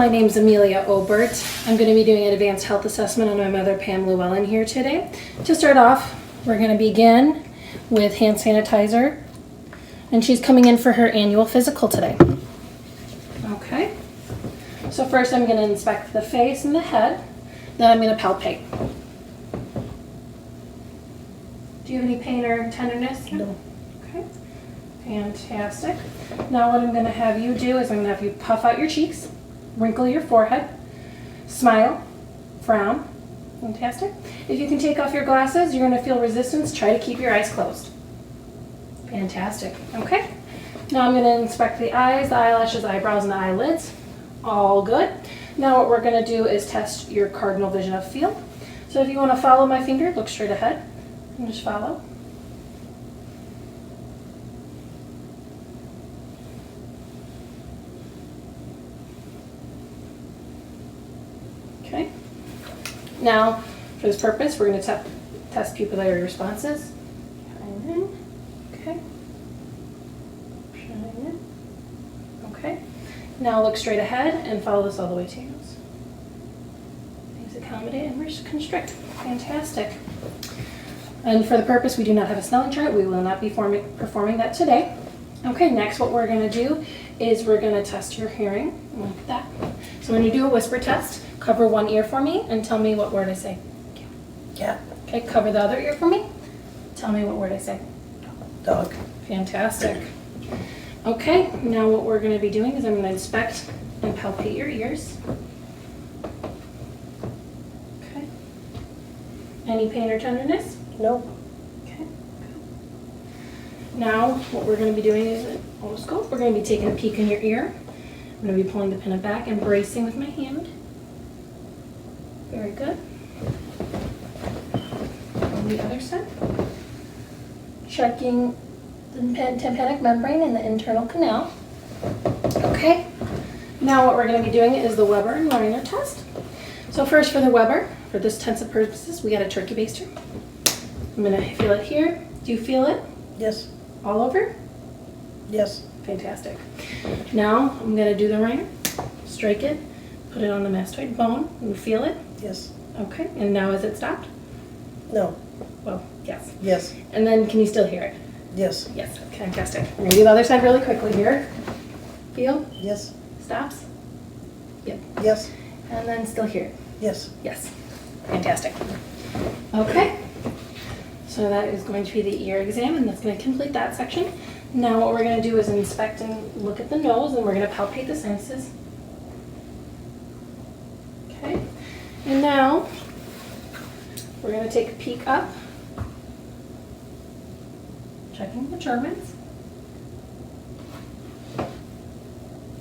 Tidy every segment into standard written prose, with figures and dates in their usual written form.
my name's Amelia Obert. I'm going to be doing an advanced health assessment on my mother, Pam Llewellyn, here today. To start off, we're going to begin with hand sanitizer, and she's coming in for her annual physical today. Okay, so first I'm going to inspect the face and the head, then I'm going to palpate. Do you have any pain or tenderness? No. Okay, fantastic. Now what I'm going to have you do is I'm going to have you puff out your cheeks, wrinkle your forehead, smile, frown. Fantastic. If you can take off your glasses, you're going to feel resistance. Try to keep your eyes closed. Fantastic. Okay. Now I'm going to inspect the eyes, the eyelashes, eyebrows, and the eyelids. All good. Now what we're going to do is test your cardinal vision of field. So if you want to follow my finger, look straight ahead and just follow. Okay. Now, for this purpose, we're going to test pupillary responses. Shine in. Okay. Shine in. Okay. Now look straight ahead and follow this all the way to your nose. Please accommodate and constrict. Fantastic. And for the purpose, we do not have a Snelling chart. We will not be performing that today. Okay, next what we're going to do is we're going to test your hearing. Like that. So when you do a whisper test, cover one ear for me and tell me what word I say. Cat. Okay, cover the other ear for me. Tell me what word I say. Dog. Fantastic. Okay, now what we're going to be doing is I'm going to inspect and palpate your ears. Okay. Any pain or tenderness? No. Okay. Now what we're going to be doing is an otoscope. We're going to be taking a peek in your ear. I'm going to be pulling the pin back and bracing with my hand. Very good. On the other side. Checking the tympanic membrane and the internal canal. Okay. Now what we're going to be doing is the Weber and Lorimer test. So first for the Weber, for this intensive purposes, we got a turkey baster. I'm going to feel it here. Do you feel it? Yes. All over? Yes. Fantastic. Now I'm going to do the Reiner. Strike it, put it on the mastoid bone. You feel it? Yes. Okay. And now is it stopped? No. Well, yes. Yes. And then can you still hear it? Yes. Yes. Fantastic. We're going to do the other side really quickly here. Feel? Yes. Stops? Yep. Yes. And then still hear it? Yes. Yes. Fantastic. Okay. So that is going to be the ear exam, and that's going to complete that section. Now what we're going to do is inspect and look at the nose, and we're going to palpate the sinuses. Okay. And now we're going to take a peek up, checking the Germans.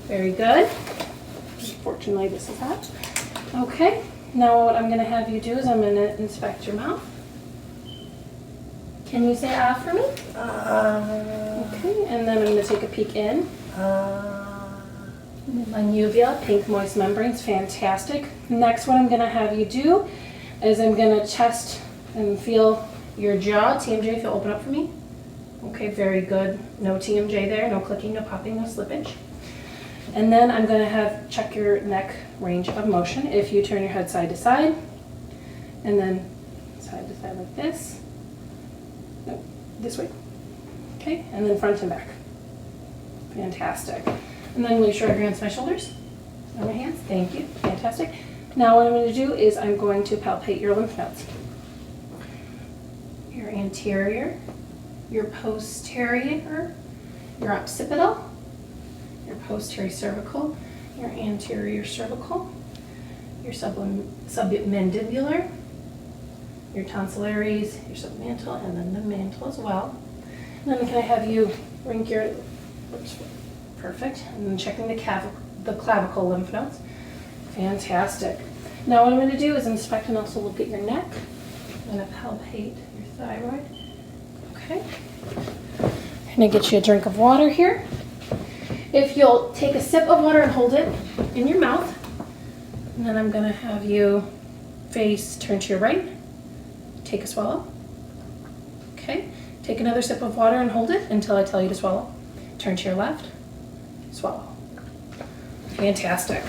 Very good. Unfortunately, this is hot. Okay. Now what I'm going to have you do is I'm going to inspect your mouth. Can you say ah for me? Okay, and then I'm going to take a peek in. On uvula, pink moist membranes, fantastic. Next, what I'm going to have you do is I'm going to test and feel your jaw. TMJ, if you'll open up for me. Okay, very good. No TMJ there, no clicking, no popping, no slippage. And then I'm going to check your neck range of motion. If you turn your head side to side, and then side to side like this. No, this way. Okay, and then front and back. Fantastic. And then will you shrug your hands to my shoulders? On my hands? Thank you. Fantastic. Now what I'm going to do is I'm going to palpate your lymph nodes. Your anterior, your posterior, your occipital, your posterior cervical, your anterior cervical, your submandibular, your tonsillaries, your submantle, and then the mantle as well. And then can I have you wink your lips? Perfect. And then checking the clavicle lymph nodes. Fantastic. Now what I'm going to do is inspect and also look at your neck. I'm going to palpate your thyroid. Okay. I'm going to get you a drink of water here. If you'll take a sip of water and hold it in your mouth, and then I'm going to have you turn to your right, take a swallow. Okay, take another sip of water and hold it until I tell you to swallow. Turn to your left, swallow. Fantastic.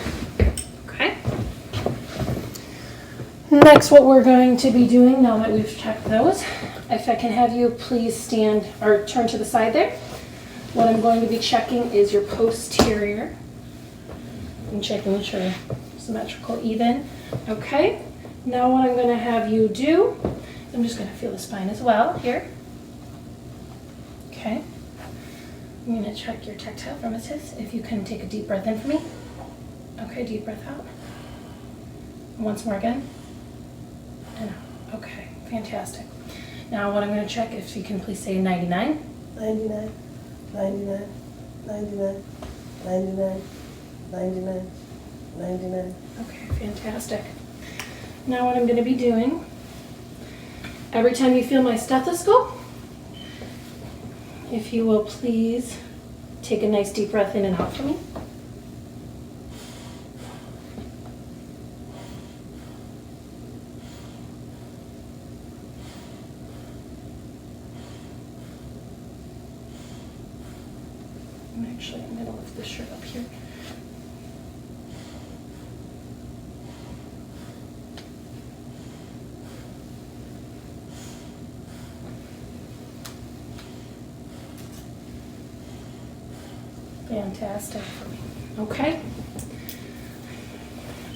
Next, what we're going to be doing, now that we've checked those, if I can have you please stand or turn to the side there. What I'm going to be checking is your posterior. I'm checking sure symmetrical, even. Okay. Now what I'm going to have you do, I'm just going to feel the spine as well here. Okay. I'm going to check your tactile firmness. If you can take a deep breath in for me. Okay, deep breath out. Once more again. And out. Okay, fantastic. Now what I'm going to check, if you can please say 99. 99, 99, 99, 99, 99, 99. Okay, fantastic. Now what I'm going to be doing, every time you feel my stethoscope, if you will please take a nice deep breath in and out for me. I'm going to lift this shirt up here. Fantastic. Okay.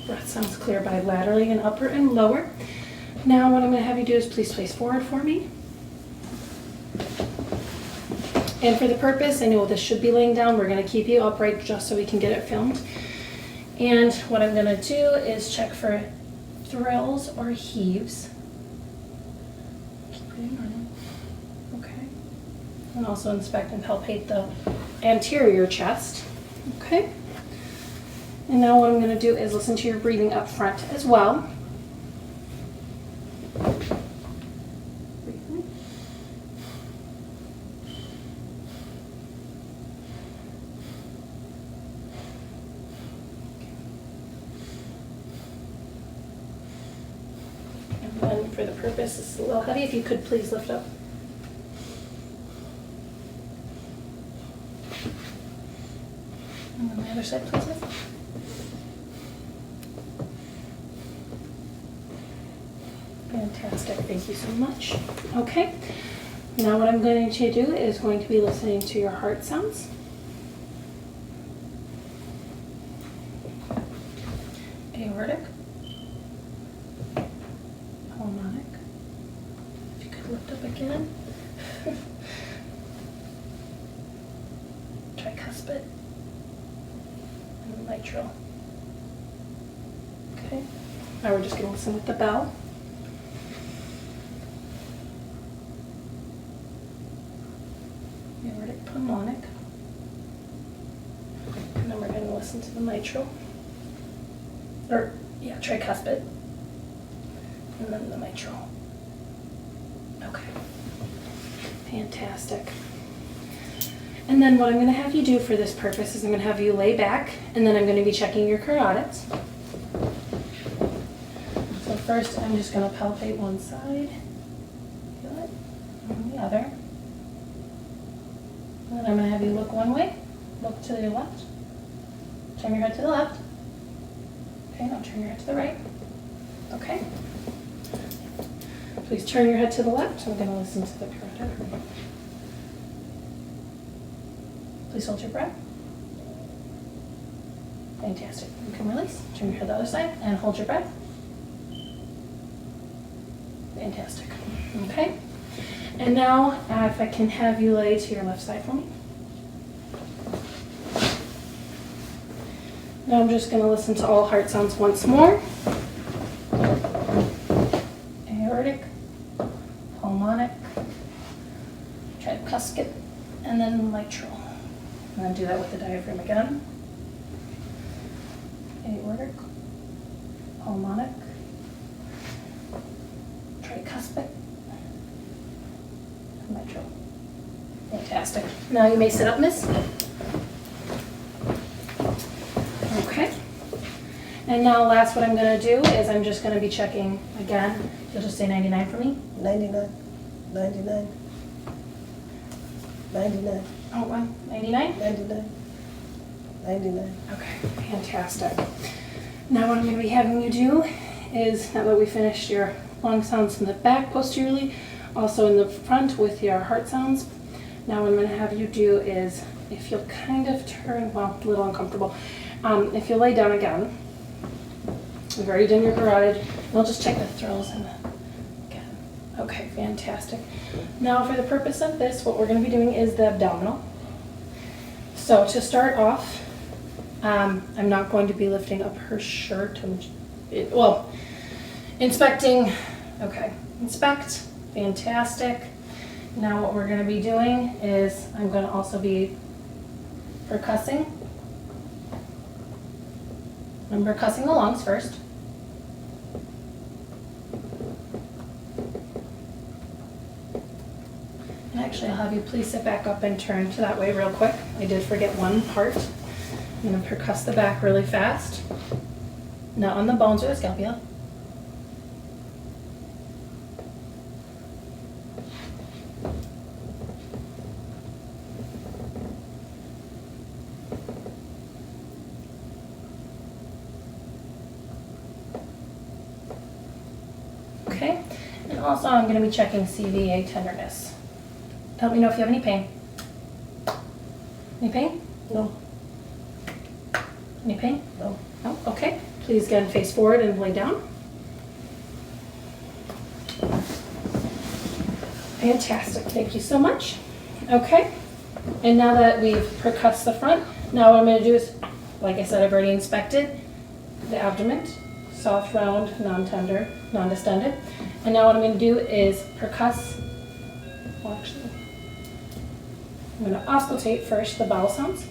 Breath sounds clear bilaterally and upper and lower. Now what I'm going to have you do is please face forward for me. And for the purpose, I know this should be laying down, we're going to keep you upright just so we can get it filmed. And what I'm going to do is check for thrills or heaves. Keep breathing normal. Okay. And also inspect and palpate the anterior chest. Okay. And now what I'm going to do is listen to your breathing up front as well. And for the purpose, it's a little heavy. If you could please lift up. And on the other side, please lift. Fantastic. Thank you so much. Okay. Now what I'm going to do is going to be listening to your heart sounds. Aortic. Pulmonic. If you could lift up again. Tricuspid. And mitral. Okay. Now we're just going to listen with the bell. Aortic, pulmonic. And then we're going to listen to the mitral. Or, yeah, tricuspid. And then the mitral. Okay. Fantastic. And then what I'm going to have you do for this purpose is I'm going to have you lay back, and then I'm going to be checking your carotids. So first I'm just going to palpate one side. Feel it? And the other. And then I'm going to have you look one way. Look to your left. Turn your head to the left. Okay, now turn your head to the right. Okay. Please turn your head to the left. I'm going to listen to the carotid. Please hold your breath. Fantastic. You can release. Turn your head to the other side and hold your breath. Fantastic. Okay. And now, if I can have you lay to your left side for me. Now I'm just going to listen to all heart sounds once more. Aortic, pulmonic, tricuspid, and then mitral. And then do that with the diaphragm again. Aortic, pulmonic, tricuspid, and mitral. Fantastic. Now you may sit up, miss. Okay. And now last what I'm going to do is I'm just going to be checking again. You'll just say 99 for me. 99, 99, 99, Oh, 99? 99, 99. Okay, fantastic. Now what I'm going to be having you do is, now that we finished your long sounds in the back posteriorly, also in the front with your heart sounds, now what I'm going to have you do is, if you'll kind of turn, well, a little uncomfortable, if you lay down again, we've already done your carotid, and we'll just check the thrills and again. Okay, fantastic. Now for the purpose of this, what we're going to be doing is the abdominal. So to start off, I'm not going to be lifting up her shirt. Inspecting. Okay, inspect. Fantastic. Now what we're going to be doing is I'm going to also be percussing. I'm percussing the lungs first. And actually, I'll have you please sit back up and turn to that way real quick. I did forget one part. I'm going to percuss the back really fast. Not on the bones or the scapula. Okay, and also I'm going to be checking CVA tenderness. Let me know if you have any pain. Any pain? No. Any pain? No. No? Okay. Please again face forward and lay down. Fantastic. Thank you so much. Okay. And now that we've percussed the front, now what I'm going to do is, like I said, I've already inspected the abdomen. Soft, round, non-tender, non-distended. And now what I'm going to do is percuss, well actually, I'm going to auscultate first the bowel sounds.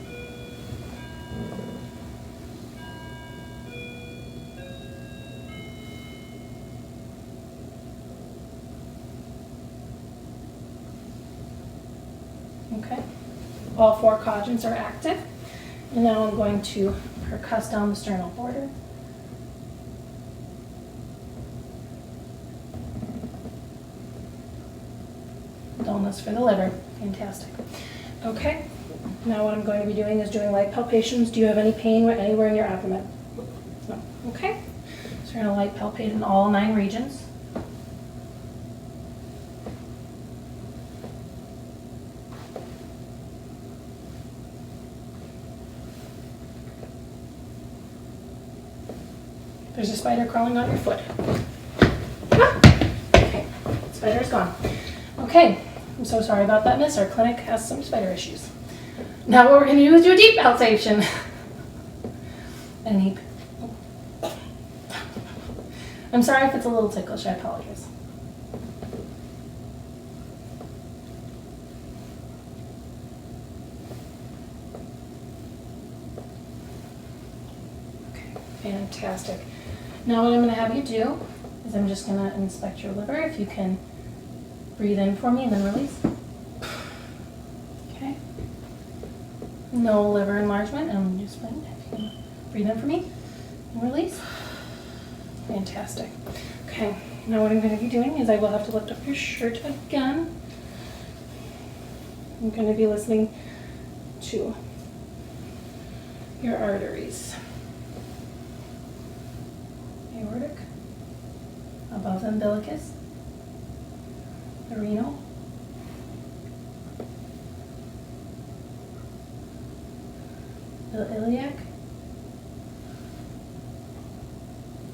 Okay, all 4 quadrants are active. And now I'm going to percuss down the sternal border. Dullness for the liver. Fantastic. Okay, now what I'm going to be doing is doing light palpations. Do you have any pain anywhere in your abdomen? No. Okay, so we're going to light palpate in all 9 regions. There's a spider crawling on your foot. Ah! Okay, spider's gone. Okay, I'm so sorry about that, miss. Our clinic has some spider issues. Now what we're going to do is do a deep palpation. And deep. I'm sorry if it's a little ticklish, I apologize. Okay, fantastic. Now what I'm going to have you do is I'm just going to inspect your liver. If you can breathe in for me and then release. Okay. No liver enlargement. I'm just going to breathe in for me and release. Fantastic. Okay. Now what I'm going to be doing is I will have to lift up your shirt again. I'm going to be listening to your arteries. Aortic, above the umbilicus, the renal, the iliac,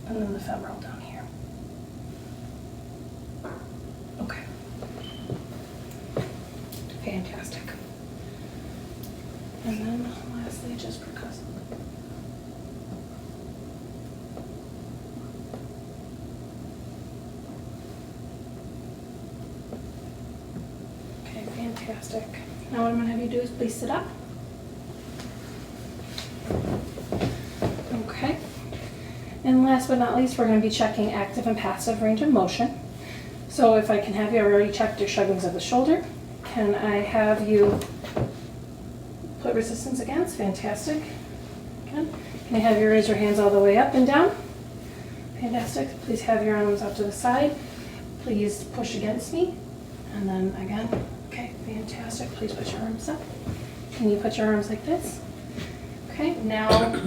and then the femoral down here. Okay. Fantastic. And then lastly, just percussive. Okay, fantastic. Now what I'm going to have you do is please sit up. Okay. And last but not least, we're going to be checking active and passive range of motion. So if I can have you, I've already checked your shruggings of the shoulder. Can I have you put resistance against? Fantastic. Again. Can I have you raise your hands all the way up and down? Fantastic. Please have your arms out to the side. Please push against me. And then again. Okay, fantastic. Please put your arms up. Can you put your arms like this? Okay, now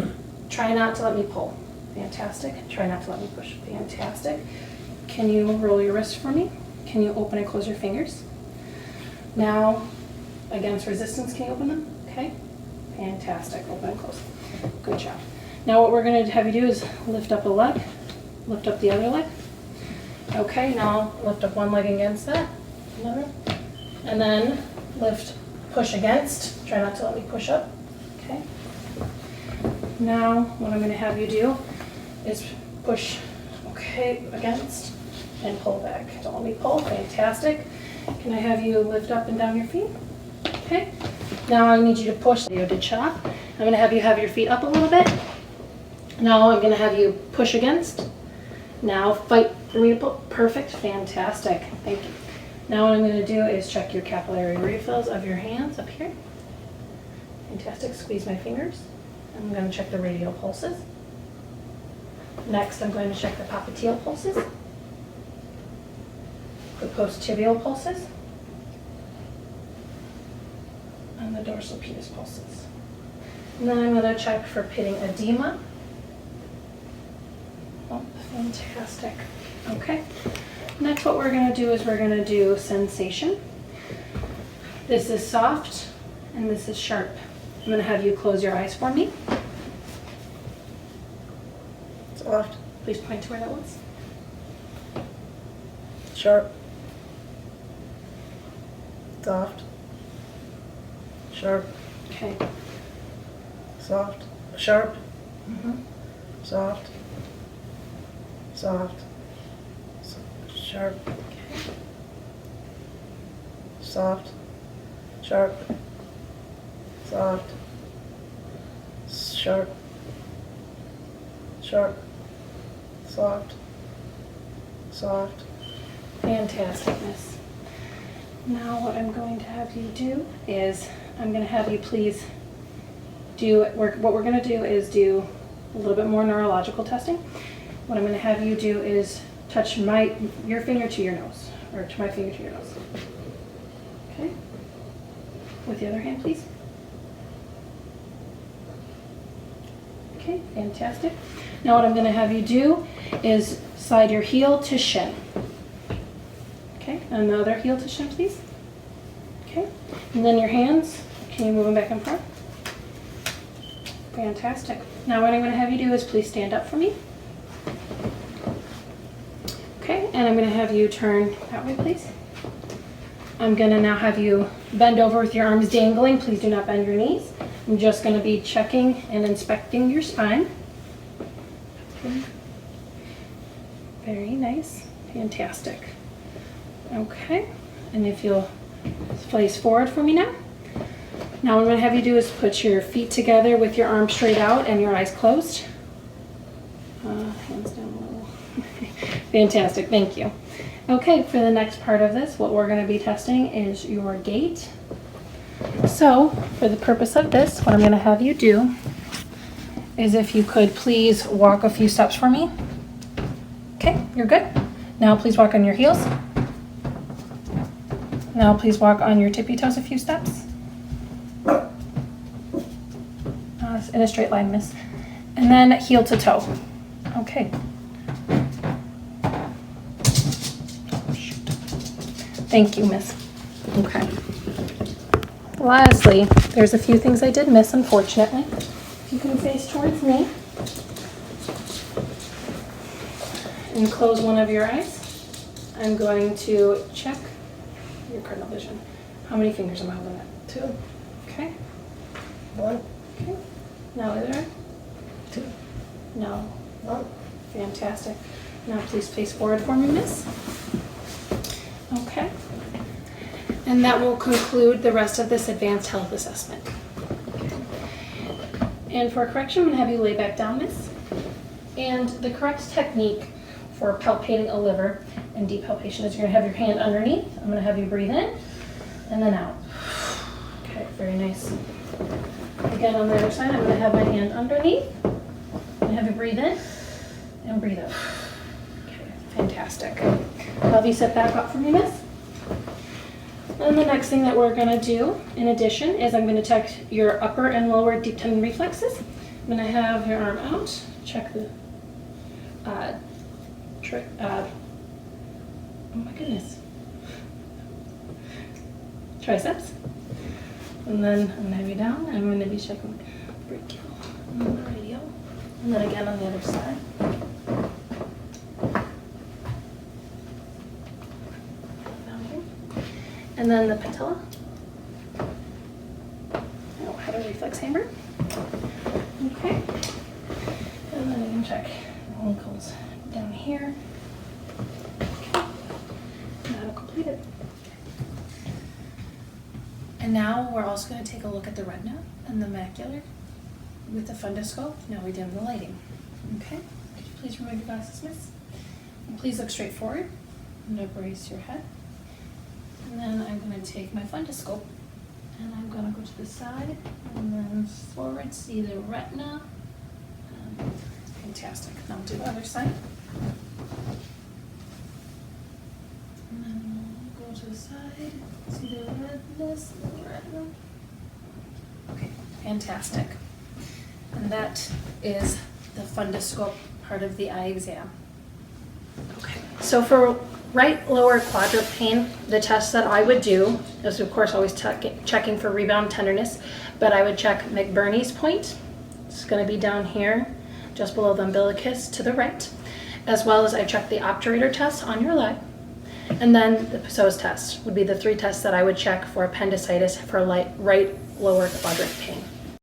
try not to let me pull. Fantastic. Try not to let me push. Fantastic. Can you roll your wrist for me? Can you open and close your fingers? Now, against resistance, can you open them? Okay. Fantastic. Open and close. Good job. Now what we're going to have you do is lift up a leg, lift up the other leg. Okay, now lift up one leg against that, another, and then lift, push against. Try not to let me push up. Okay. Now what I'm going to have you do is push, okay, against, and pull back. Don't let me pull. Fantastic. Can I have you lift up and down your feet? Okay. Now I need you to push. You did chop. I'm going to have you have your feet up a little bit. Now I'm going to have you push against. Now fight for me to pull. Perfect. Fantastic. Thank you. Now what I'm going to do is check your capillary refills of your hands up here. Fantastic. Squeeze my fingers. I'm going to check the radial pulses. Next, I'm going to check the popliteal pulses, the post-tibial pulses, and the dorsal pedis pulses. And then I'm going to check for pitting edema. Oh, fantastic. Okay. Next, what we're going to do is we're going to do sensation. This is soft, and this is sharp. I'm going to have you close your eyes for me. Soft. Please point to where that was. Sharp. Soft. Sharp. Okay. Soft. Sharp. Mm-hmm. Soft. Soft. Sharp. Okay. Soft. Sharp. Soft. Sharp. Sharp. Soft. Soft. Fantastic, miss. Now what I'm going to have you do is I'm going to have you please do, what we're going to do is do a little bit more neurological testing. What I'm going to have you do is touch your finger to your nose, or to my finger to your nose. Okay? With the other hand, please. Okay, fantastic. Now what I'm going to have you do is slide your heel to shin. Okay, and the other heel to shin, please. Okay, and then your hands, can you move them back and forth? Fantastic. Now what I'm going to have you do is please stand up for me. Okay, and I'm going to have you turn that way, please. I'm going to now have you bend over with your arms dangling. Please do not bend your knees. I'm just going to be checking and inspecting your spine. Okay. Very nice. Fantastic. Okay, and if you'll place forward for me now. Now what I'm going to have you do is put your feet together with your arms straight out and your eyes closed. Hands down a little. Fantastic, thank you. Okay, for the next part of this, what we're going to be testing is your gait. So, for the purpose of this, what I'm going to have you do is if you could please walk a few steps for me. Okay, you're good. Now please walk on your heels. Now please walk on your tippy toes a few steps. In a straight line, miss. And then heel to toe. Okay. Thank you, miss. Okay. Lastly, there's a few things I did miss, unfortunately. If you can face towards me and close one of your eyes, I'm going to check your cardinal vision. How many fingers am I holding at? 2. Okay. 1. Okay. Now other eye? 2. No. 1. Fantastic. Now please face forward for me, miss. Okay. And that will conclude the rest of this advanced health assessment. Okay. And for correction, I'm going to have you lay back down, miss. And the correct technique for palpating a liver and depalpation is you're going to have your hand underneath. I'm going to have you breathe in and then out. Okay, very nice. Again, on the other side, I'm going to have my hand underneath. I'm going to have you breathe in and breathe out. Okay, fantastic. I'll have you sit back up for me, miss. And the next thing that we're going to do, in addition, is I'm going to check your upper and lower deep tendon reflexes. I'm going to have your arm out, check the oh my goodness, triceps. And then I'm gonna have you down, and I'm gonna be checking brachial and then radial. And then again on the other side. Down here. And then the patella. Oh, how to reflex hammer. Okay. And then I can check the ankles down here. Okay. That'll complete it. And now we're also going to take a look at the retina and the macular with the fundoscope. Now we dim the lighting. Okay? Could you please remove your glasses, miss? And please look straight forward. I'm going to brace your head. And then I'm going to take my fundoscope and I'm going to go to the side and then forward, see the retina. Fantastic. Now do the other side. And then we'll go to the side, see the redness, the retina. Okay, fantastic. And that is the fundoscope part of the eye exam. Okay, so for right lower quadrant pain, the test that I would do is, of course, always checking for rebound tenderness, but I would check McBurney's point. It's going to be down here, just below the umbilicus to the right, as well as I check the obturator test on your leg, and then the Pessoa's test would be the 3 tests that I would check for appendicitis for right lower quadrant pain.